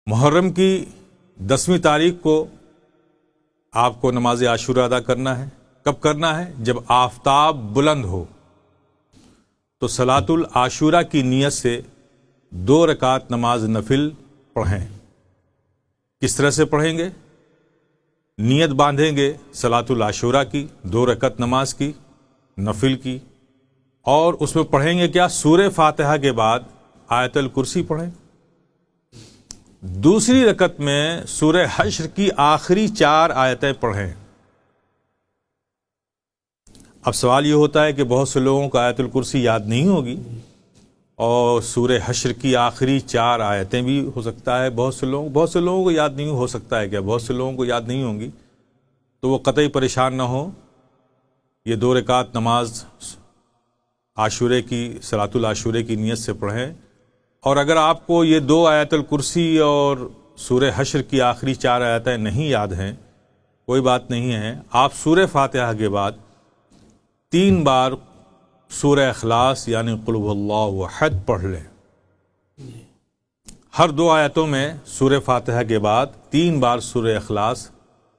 محرم کی 10ویں تاریخ کو آپ کو نماز عاشورہ ادا کرنا ہے۔ کب کرنا ہے؟ جب آفتاب بلند ہو تو صلاۃ العاشورہ کی نیت سے 2 رکعت نماز نفل پڑھیں۔ کس طرح سے پڑھیں گے؟ نیت باندھیں گے صلاۃ العاشورہ کی 2 رکعت نماز کی نفل کی، اور اس میں پڑھیں گے کیا؟ سورہ فاتحہ کے بعد آیت الکرسی پڑھیں۔ دوسری رکعت میں سورہ حشر کی آخری 4 آیتیں پڑھیں۔ اب سوال یہ ہوتا ہے کہ بہت سے لوگوں کو آیت الکرسی یاد نہیں ہوگی، اور سورہ حشر کی آخری 4 آیتیں بھی ہو سکتا ہے بہت سے لوگوں کو یاد نہیں ہو سکتا ہے، کیا بہت سے لوگوں کو یاد نہیں ہوں گی؟ تو وہ قطعی پریشان نہ ہو، یہ 2 رکعت نماز عاشورے کی صلاۃ العاشورے کی نیت سے پڑھیں۔ اور اگر آپ کو یہ 2 آیت الکرسی اور سورہ حشر کی آخری 4 آیتیں نہیں یاد ہیں، کوئی بات نہیں ہے، آپ سورہ فاتحہ کے بعد 3 بار سورہ اخلاص یعنی قل هو اللہ احد پڑھ لیں۔ ہر 2 آیتوں میں سورہ فاتحہ کے بعد 3 بار سورہ اخلاص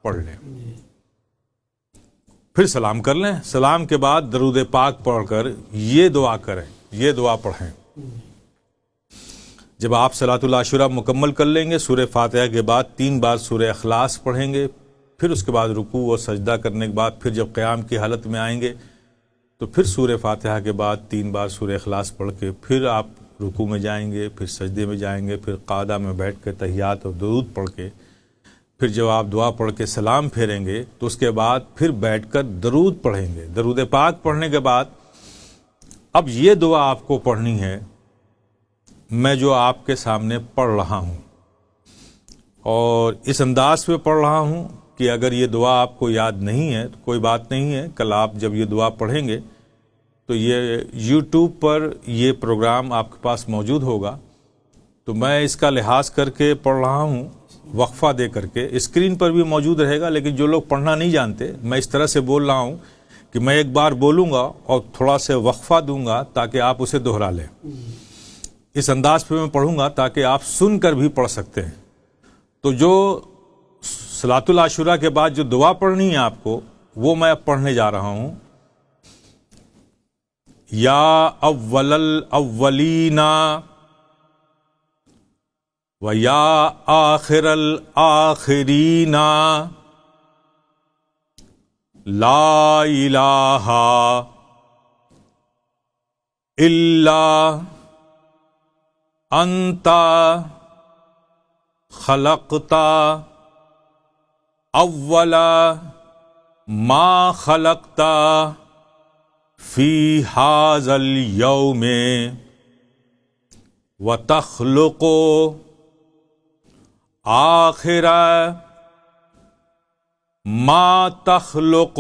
پڑھ لیں، پھر سلام کر لیں۔ سلام کے بعد درود پاک پڑھ کر یہ دعا کریں، یہ دعا پڑھیں۔ جب آپ صلاۃ العاشورہ مکمل کر لیں گے، سورہ فاتحہ کے بعد 3 بار سورہ اخلاص پڑھیں گے، پھر اس کے بعد رکوع اور سجدہ کرنے کے بعد پھر جب قیام کی حالت میں آئیں گے تو پھر سورہ فاتحہ کے بعد 3 بار سورہ اخلاص پڑھ کے پھر آپ رکوع میں جائیں گے، پھر سجدے میں جائیں گے، پھر قعدہ میں بیٹھ کے تحیات اور درود پڑھ کے پھر جب آپ دعا پڑھ کے سلام پھیریں گے تو اس کے بعد پھر بیٹھ کر درود پڑھیں گے۔ درود پاک پڑھنے کے بعد اب یہ دعا آپ کو پڑھنی ہے، میں جو آپ کے سامنے پڑھ رہا ہوں، اور اس انداز میں پڑھ رہا ہوں کہ اگر یہ دعا آپ کو یاد نہیں ہے تو کوئی بات نہیں ہے، کل آپ جب یہ دعا پڑھیں گے تو یہ یوٹیوب پر یہ پروگرام آپ کے پاس موجود ہوگا، تو میں اس کا لحاظ کر کے پڑھ رہا ہوں، وقفہ دے کر کے اسکرین پر بھی موجود رہے گا، لیکن جو لوگ پڑھنا نہیں جانتے میں اس طرح سے بول رہا ہوں کہ میں ایک بار بولوں گا اور تھوڑا سے وقفہ دوں گا تاکہ آپ اسے دہرا لیں۔ اس انداز پہ میں پڑھوں گا تاکہ آپ سن کر بھی پڑھ سکتے ہیں۔ تو جو صلاۃ العاشورہ کے بعد جو دعا پڑھنی ہے آپ کو، وہ میں اب پڑھنے جا رہا ہوں۔ یا اول الاولین و یا آخر الآخرین لا الہ الا انت خلقت اول ما خلقت فی ھذا اليوم وتخلق آخر ما تخلق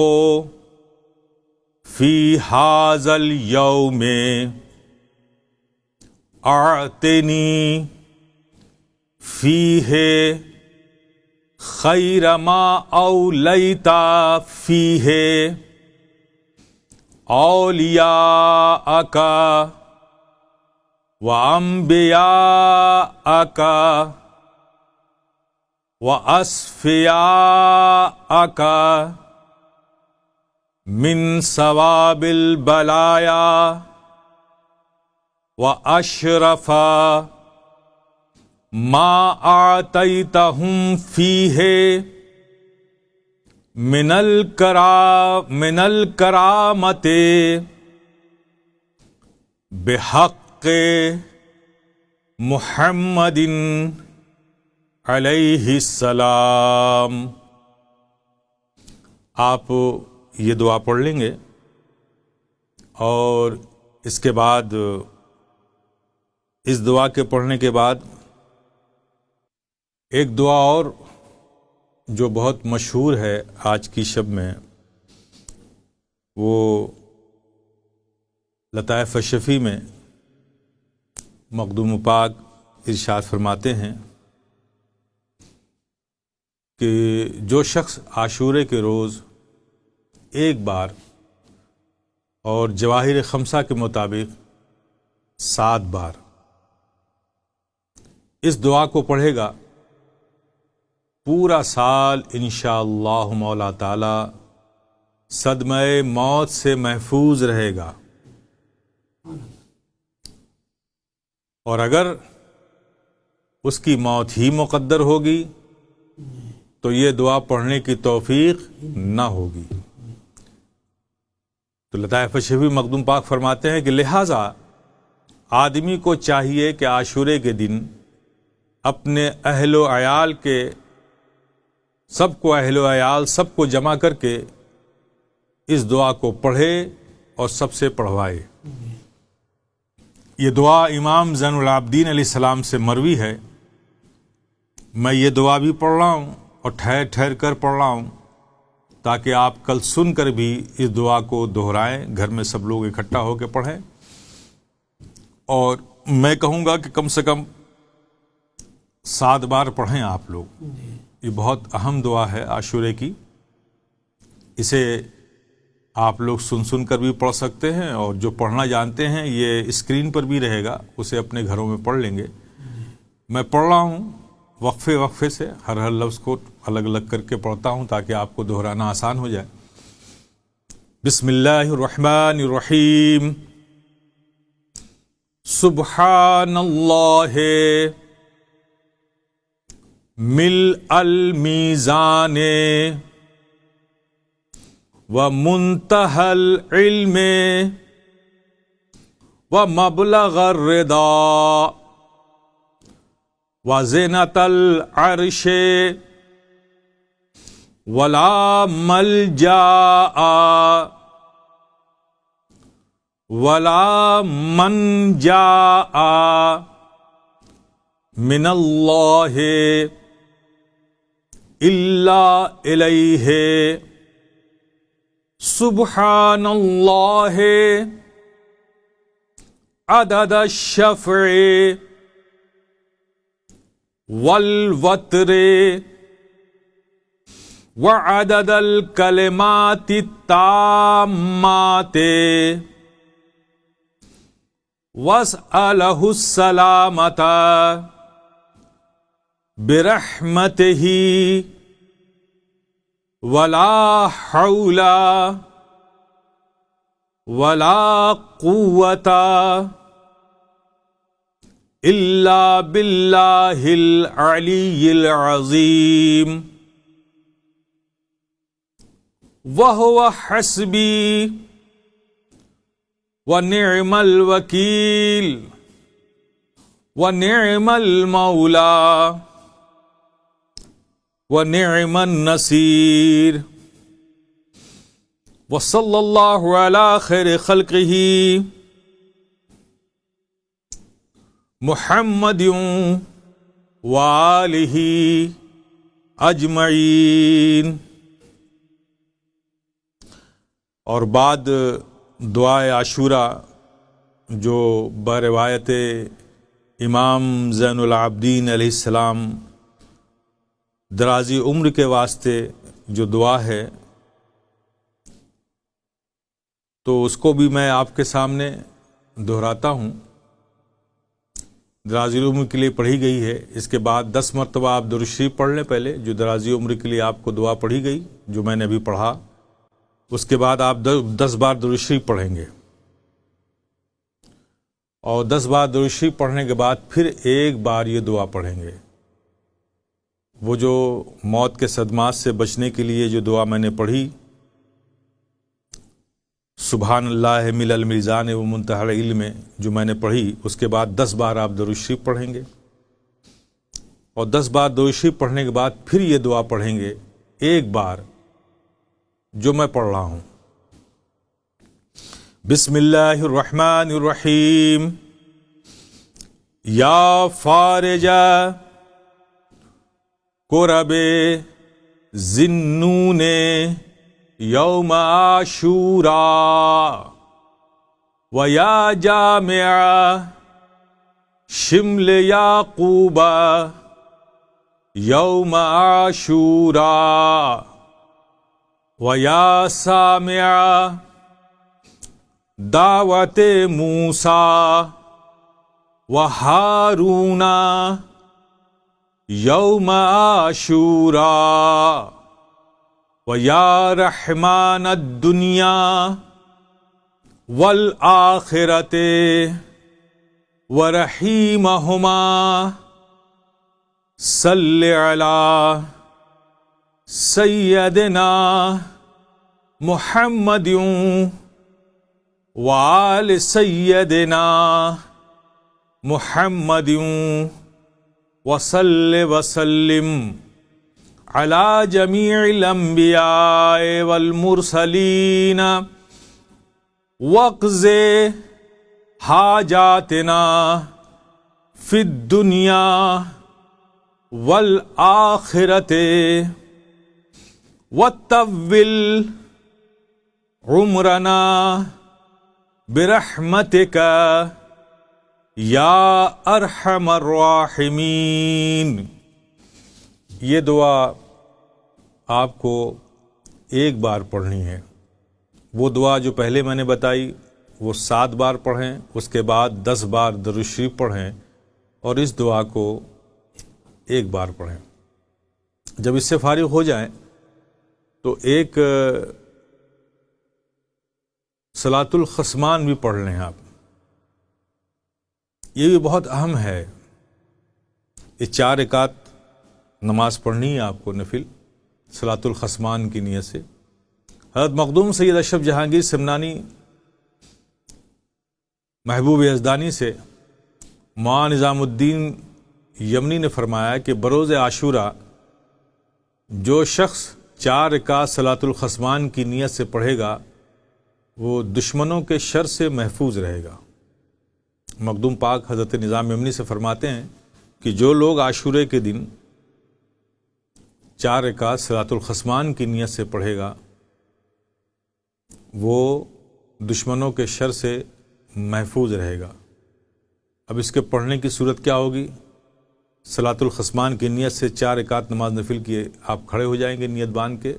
فی ھذا اليوم اعطنی فیہ خیر ما اولیت فیہ اولیاءک و انبیاءک و اصفیاءک من ثواب البلایا و اشرف ما آتیتہم فیہ من الکرامت بحق محمد علیہ السلام۔ آپ یہ دعا پڑھ لیں گے، اور اس کے بعد اس دعا کے پڑھنے کے بعد ایک دعا اور جو بہت مشہور ہے آج کی شب میں، وہ لطائف الشفیع میں مخدوم پاک ارشاد فرماتے ہیں کہ جو شخص عاشورے کے روز ایک بار اور جواہر خمسہ کے مطابق 7 بار اس دعا کو پڑھے گا پورا سال انشاءاللہ مولا تعالی صدمہ موت سے محفوظ رہے گا. اور اگر اس کی موت ہی مقدر ہوگی تو یہ دعا پڑھنے کی توفیق نہ ہوگی. تو لطائف شفیع مخدوم پاک فرماتے ہیں کہ لہٰذا آدمی کو چاہیے کہ عاشورے کے دن اپنے اہل و عیال کے سب کو جمع کر کے اس دعا کو پڑھے اور سب سے پڑھوائے. یہ دعا امام زین العابدین علیہ السلام سے مروی ہے. میں یہ دعا بھی پڑھ رہا ہوں اور ٹھہر ٹھہر کر پڑھ رہا ہوں تاکہ آپ کل سن کر بھی اس دعا کو دہرائیں، گھر میں سب لوگ اکٹھا ہو کے پڑھیں. اور میں کہوں گا کہ کم سے کم 7 بار پڑھیں آپ لوگ. یہ بہت اہم دعا ہے عاشورے کی. اسے آپ لوگ سن کر بھی پڑھ سکتے ہیں، اور جو پڑھنا جانتے ہیں یہ اسکرین پر بھی رہے گا، اسے اپنے گھروں میں پڑھ لیں گے. میں پڑھ رہا ہوں وقفے سے، ہر لفظ کو الگ الگ کر کے پڑھتا ہوں تاکہ آپ کو دہرانا آسان ہو جائے. بسم اللہ الرحمن الرحیم. سبحان اللہ ملء المیزان ومنتہى العلم ومبلغ الرضا وزینۃ العرش ولا ملجا ولا منجا من اللہ الا الیہ. سبحان اللہ عدد الشفع والوتر وعدد الکلمات التامات واسألہ السلامۃ برحمتہ ولا حول ولا قوة الا باللہ العلی العظیم. وہو حسبی ونعم الوکیل ونعم المولا ونعم النصیر. وصلی اللہ علی خیر خلقہ محمد وآلہ اجمعین. اور بعد دعائے عاشورہ جو بروایت امام زین العابدین علیہ السلام درازی عمر کے واسطے جو دعا ہے، تو اس کو بھی میں آپ کے سامنے دہراتا ہوں. درازی عمر کے لیے پڑھی گئی ہے. اس کے بعد 10 مرتبہ آپ درود شریف پڑھ لیں پہلے، جو درازی عمر کے لیے آپ کو دعا پڑھی گئی جو میں نے ابھی پڑھا. اس کے بعد آپ 10 بار درود شریف پڑھیں گے، اور 10 بار درود شریف پڑھنے کے بعد پھر ایک بار یہ دعا پڑھیں گے. وہ جو موت کے صدمات سے بچنے کے لیے جو دعا میں نے پڑھی، سبحان اللہ ملء المیزان ومنتہى العلم، جو میں نے پڑھی، اس کے بعد 10 بار آپ درود شریف پڑھیں گے، اور 10 بار درود شریف پڑھنے کے بعد پھر یہ دعا پڑھیں گے ایک بار جو میں پڑھ رہا ہوں. بسم اللہ الرحمن الرحیم. یا فارج کرب ذنون یوم عاشوراء و یا جامع شمل یعقوب یوم عاشوراء و یا سامع دعوت موسیٰ و ہارون یوم عاشوراء و یا رحمان الدنیا والآخرت و رحیمہما صلی علی سیدنا محمد وآل سیدنا محمد وصل وسلم علی جمیع الانبیاء والمرسلین واقض حاجاتنا فی الدنیا والآخرت وطول عمرنا برحمتک یا ارحم الراحمین۔ یہ دعا آپ کو ایک بار پڑھنی ہے۔ وہ دعا جو پہلے میں نے بتائی وہ 7 بار پڑھیں، اس کے بعد 10 بار درود شریف پڑھیں، اور اس دعا کو ایک بار پڑھیں۔ جب اس سے فارغ ہو جائیں تو ایک صلاۃ الخصمان بھی پڑھ لیں آپ۔ یہ بھی بہت اہم ہے۔ یہ 4 رکعت نماز پڑھنی ہے آپ کو نفل، صلاۃ الخصمان کی نیت سے۔ حضرت مخدوم سید اشرف جہانگیر سمنانی محبوب یزدانی سے مولانا نظام الدین یمنی نے فرمایا کہ بروز عاشوراء جو شخص 4 رکعت صلاۃ الخصمان کی نیت سے پڑھے گا وہ دشمنوں کے شر سے محفوظ رہے گا۔ مخدوم پاک حضرت نظام یمنی سے فرماتے ہیں کہ جو لوگ عاشورے کے دن 4 رکعت صلاۃ الخصمان کی نیت سے پڑھے گا وہ دشمنوں کے شر سے محفوظ رہے گا۔ اب اس کے پڑھنے کی صورت کیا ہوگی؟ صلاۃ الخصمان کی نیت سے 4 رکعت نماز نفل کیے آپ کھڑے ہو جائیں گے نیت باندھ کے،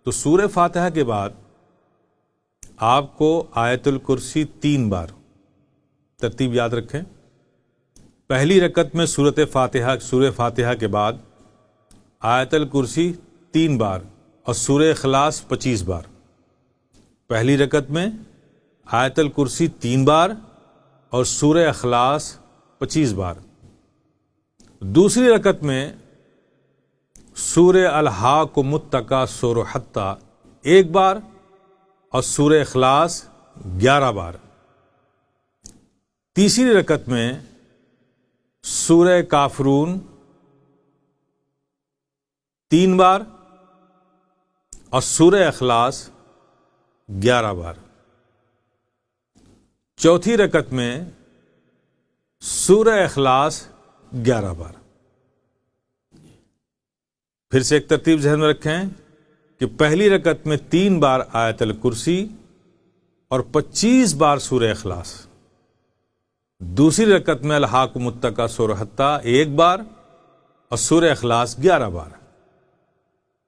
تو سورہ فاتحہ کے بعد آپ کو آیت الکرسی 3 بار، ترتیب یاد رکھیں، پہلی رکعت میں سورہ فاتحہ کے بعد آیت الکرسی 3 بار اور سورہ اخلاص 25 بار۔ پہلی رکعت میں آیت الکرسی 3 بار اور سورہ اخلاص 25 بار۔ دوسری رکعت میں سورہ الہاکم التکاثر حتی 1 بار اور سورہ اخلاص 11 بار۔ تیسری رکعت میں سورہ کافرون 3 بار اور سورہ اخلاص 11 بار۔ چوتھی رکعت میں سورہ اخلاص 11 بار۔ پھر سے ایک ترتیب ذہن میں رکھیں کہ پہلی رکعت میں 3 بار آیت الکرسی اور 25 بار سورہ اخلاص، دوسری رکعت میں الہاکم التکاثر حتی 1 بار اور سورہ اخلاص 11 بار،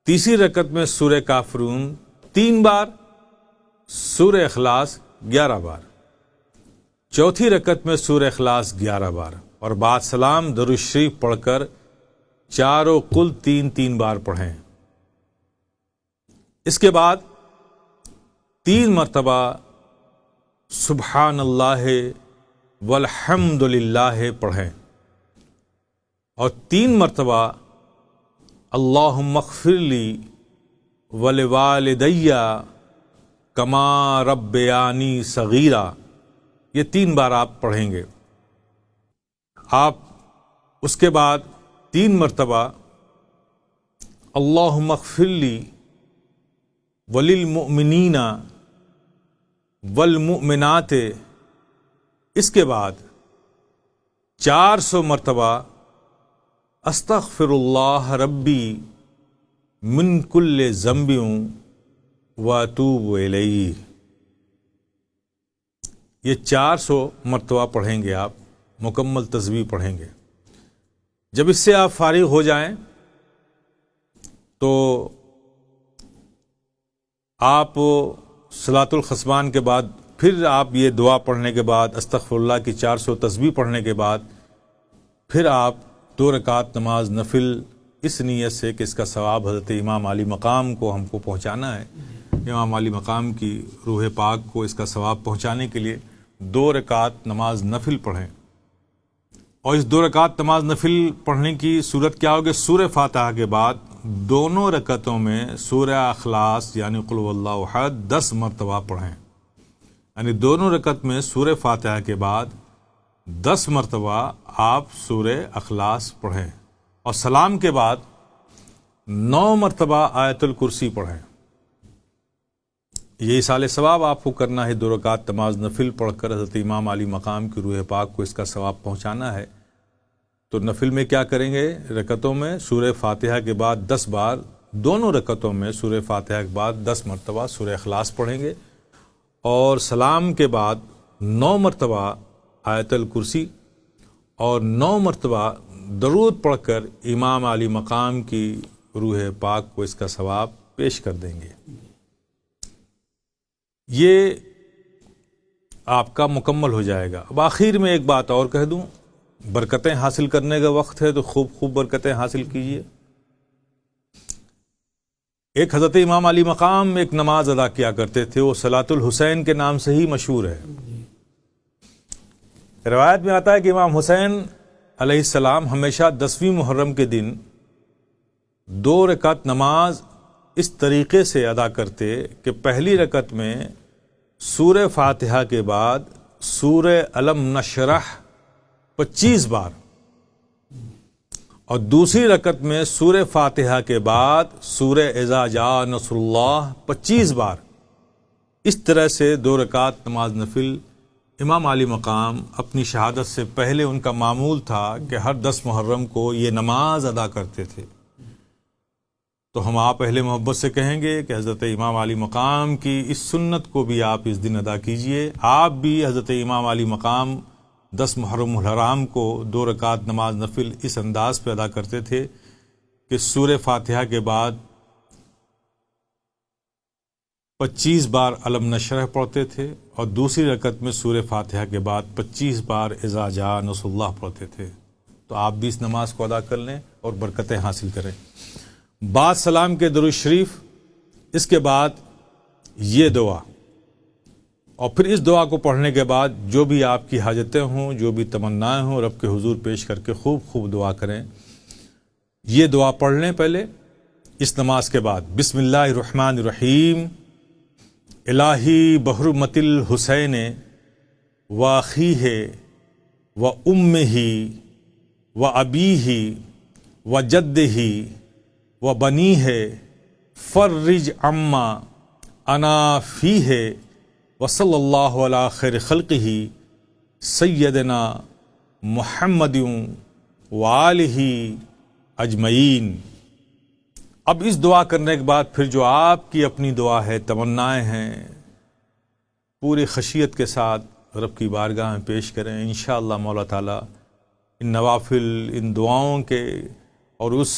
تیسری رکعت میں سورہ کافرون 3 بار، سورہ اخلاص 11 بار، چوتھی رکعت میں سورہ اخلاص 11 بار، اور بعد سلام درود شریف پڑھ کر چاروں کل 3 بار پڑھیں۔ اس کے بعد 3 مرتبہ سبحان اللہ والحمد للہ پڑھیں، اور 3 مرتبہ اللہم اغفر لی ولوالدی کما ربیانی صغیرا، یہ 3 بار آپ پڑھیں گے۔ آپ اس کے بعد 3 مرتبہ اللہم اغفر لی وللمؤمنین والمؤمنات، اس کے بعد 400 مرتبہ استغفر اللہ ربی من کل ذنب واتوب الیہ، یہ 400 مرتبہ پڑھیں گے آپ، مکمل تسبیح پڑھیں گے۔ جب اس سے آپ فارغ ہو جائیں تو آپ صلاۃ الخصمان کے بعد پھر آپ یہ دعا پڑھنے کے بعد استغفر اللہ کی 400 تسبیح پڑھنے کے بعد پھر آپ 2 رکعت نماز نفل اس نیت سے کہ اس کا ثواب حضرت امام علی مقام کو ہم کو پہنچانا ہے، امام علی مقام کی روح پاک کو اس کا ثواب پہنچانے کے لیے 2 رکعت نماز نفل پڑھیں۔ اور اس 2 رکعت نماز نفل پڑھنے کی صورت کیا ہوگی؟ سورہ فاتحہ کے بعد دونوں رکعتوں میں سورہ اخلاص یعنی قل هو اللہ احد 10 مرتبہ پڑھیں، یعنی دونوں رکعت میں سورہ فاتحہ کے بعد 10 مرتبہ آپ سورہ اخلاص پڑھیں، اور سلام کے بعد 9 مرتبہ آیت الکرسی پڑھیں۔ یہ ایصال ثواب آپ کو کرنا ہے، 2 رکعت نماز نفل پڑھ کر حضرت امام علی مقام کی روح پاک کو اس کا ثواب پہنچانا ہے۔ تو نفل میں کیا کریں گے؟ رکعتوں میں سورہ فاتحہ کے بعد 10 بار، دونوں رکعتوں میں سورہ فاتحہ کے بعد 10 مرتبہ سورہ اخلاص پڑھیں گے، اور سلام کے بعد 9 مرتبہ آیت الکرسی اور 9 مرتبہ درود پڑھ کر امام علی مقام کی روح پاک کو اس کا ثواب پیش کر دیں گے۔ یہ آپ کا مکمل ہو جائے گا۔ اب آخر میں ایک بات اور کہہ دوں، برکتیں حاصل کرنے کا وقت ہے تو خوب برکتیں حاصل کیجیے۔ ایک حضرت امام علی مقام ایک نماز ادا کیا کرتے تھے، وہ صلاۃ الحسین کے نام سے ہی مشہور ہے۔ روایت میں آتا ہے کہ امام حسین علیہ السلام ہمیشہ 10ویں محرم کے دن 2 رکعت نماز اس طریقے سے ادا کرتے کہ پہلی رکعت میں سورہ فاتحہ کے بعد سورہ الم نشرح 25 بار، اور دوسری رکعت میں سورہ فاتحہ کے بعد سورہ اذا جاء نصر اللہ 25 بار۔ اس طرح سے 2 رکعت نماز نفل امام علی مقام اپنی شہادت سے پہلے ان کا معمول تھا کہ ہر 10 محرم کو یہ نماز ادا کرتے تھے۔ تو ہم آپ اہل محبت سے کہیں گے کہ حضرت امام علی مقام کی اس سنت کو بھی آپ اس دن ادا کیجئے۔ آپ بھی حضرت امام علی مقام 10 محرم الحرام کو 2 رکعت نماز نفل اس انداز پہ ادا کرتے تھے کہ سورہ فاتحہ کے بعد 25 بار علم نشرح پڑھتے تھے، اور دوسری رکعت میں سورہ فاتحہ کے بعد 25 بار اذا جاء نصر اللہ پڑھتے تھے۔ تو آپ بھی اس نماز کو ادا کر لیں اور برکتیں حاصل کریں۔ بعد سلام کے درود شریف، اس کے بعد یہ دعا، اور پھر اس دعا کو پڑھنے کے بعد جو بھی آپ کی حاجتیں ہوں، جو بھی تمنائیں ہوں، رب کے حضور پیش کر کے خوب دعا کریں۔ یہ دعا پڑھ لیں پہلے اس نماز کے بعد۔ بسم اللہ الرحمن الرحیم، الہی بحرمت الحسین و اخیہ و امہ و ابیہ و جدہ و بنیہ فرج عما انا فیہ وصلی اللہ علی خیر خلقہ سیدنا محمد وآلہ اجمعین۔ اب اس دعا کرنے کے بعد پھر جو آپ کی اپنی دعا ہے، تمنائیں ہیں، پوری خشیت کے ساتھ رب کی بارگاہ میں پیش کریں۔ انشاءاللہ مولا تعالیٰ ان نوافل، ان دعاؤں کے اور اس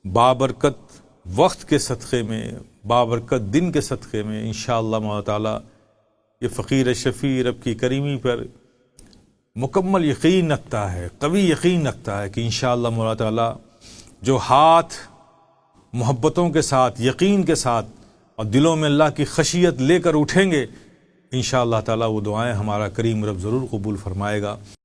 بابرکت وقت کے صدقے میں، بابرکت دن کے صدقے میں انشاءاللہ مولا تعالیٰ یہ فقیر شفیع رب کی کریمی پر مکمل یقین رکھتا ہے، قوی یقین رکھتا ہے کہ انشاءاللہ مولا تعالیٰ جو ہاتھ محبتوں کے ساتھ، یقین کے ساتھ اور دلوں میں اللہ کی خشیت لے کر اٹھیں گے، انشاءاللہ تعالیٰ وہ دعائیں ہمارا کریم رب ضرور قبول فرمائے گا۔